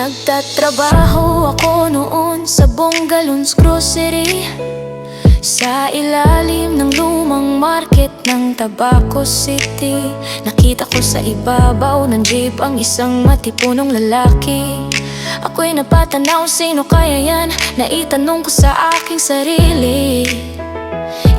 Nagtatrabaho ako noon sa Bongalons Grocery, sa ilalim ng lumang market ng Tabaco City. Nakita ko sa ibabaw ng jeep ang isang matipunong lalaki. Ako'y napatanaw, sino kaya yan? Naitanong ko sa aking sarili.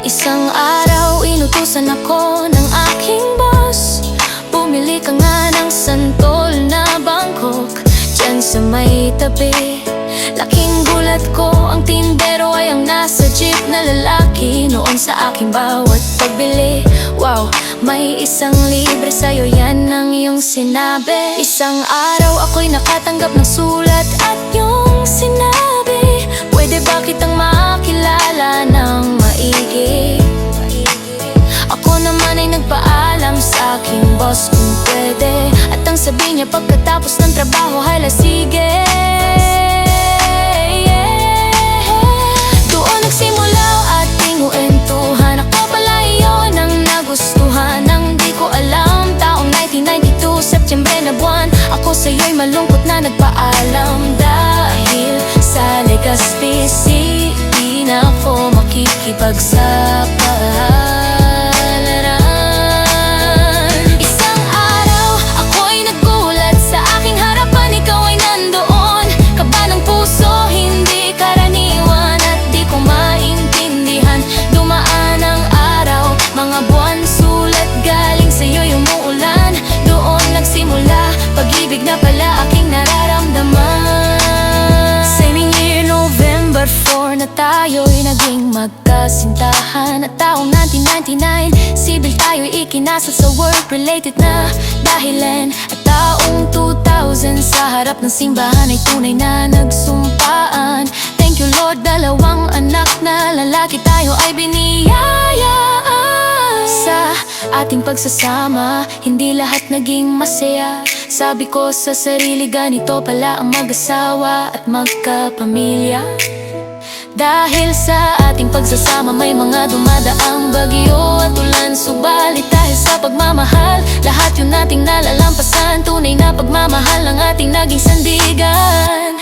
Isang araw inutusan ako ng aking boss, bumili ka nga ng santol na Bangkok dyan sa may tabi. Laking gulat ko, ang tindero ay ang nasa jeep na lalaki. Noon sa aking bawat pagbili, wow, may isang libre sa'yo, yan ang iyong sinabi. Isang araw ako'y nakatanggap ng sulat at yung sinabi, pwede ba kitang makilala ng maigi? Ako naman ay nagpaalam sa aking boss kung pwede, at ang sabi niya pagkatapos ng trabaho, hala sige. Doon nagsimula ating uwentuhan. Ako pala iyon ang nagustuhan ng di ko alam. Taong 1992, Setyembre na buwan, ako sa'yo'y malungkot na nagpaalam. Dahil sa Legazpi City na ako makikipagsapalaran. Isang araw ako'y nagulat, sa aking harapan ikaw ay nandoon. Kaba ng puso, hindi karaniwan, at di ko maintindihan. Dumaan ang araw, mga buwan, sulat galing sa'yo'y umuulan. Doon nagsimula, pag-ibig na pala aking nararamdaman. Same year, November 4 na tayo'y naging magkasintahan. At taong 1999, sibil tayo'y ikinasal sa work-related na dahilan. At taong 2000, sa harap ng simbahan ay tunay na nagsumpaan. Thank you Lord, dalawang anak na lalaki tayo ay biniyayaan. Sa ating pagsasama, hindi lahat naging masaya. Sabi ko sa sarili, ganito pala ang mag-asawa at magkapamilya. Dahil sa ating pagsasama may mga dumadaang bagyo at ulan, subalit dahil sa pagmamahal, lahat yun nating nalalampasan. Tunay na pagmamahal ang ating naging sandigan.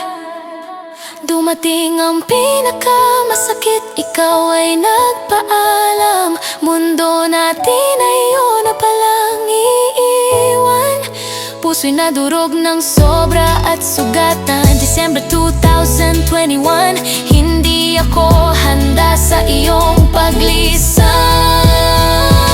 Dumating ang pinakamasakit, ikaw ay nagpaalam. Mundo natin ay yun na palang iiwan. Puso'y nadurog ng sobra at sugatan. December 2021, hindi ako handa sa iyong paglisan.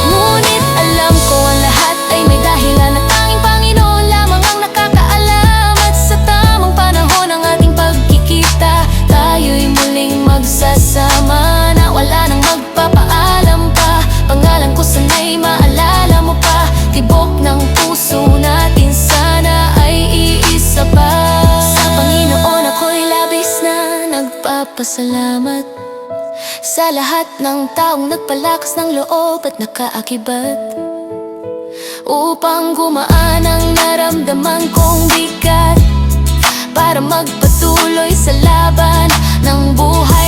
Ngunit alam ko ang lahat ay may dahilan, at tanging Panginoon lamang ang nakakaalam. At sa tamang panahon ng ating pagkikita, tayo'y muling magsasama. Na wala nang magpapaalam pa, pangalan ko sana'y maalala mo pa. Tibok ng puso natin sana ay iisa pa. Sa Panginoon ako'y labis na nagpapasalamat, sa lahat ng taong nagpalakas ng loob at nakaakibat, upang gumaan ang naramdaman kong bigat, para magpatuloy sa laban ng buhay.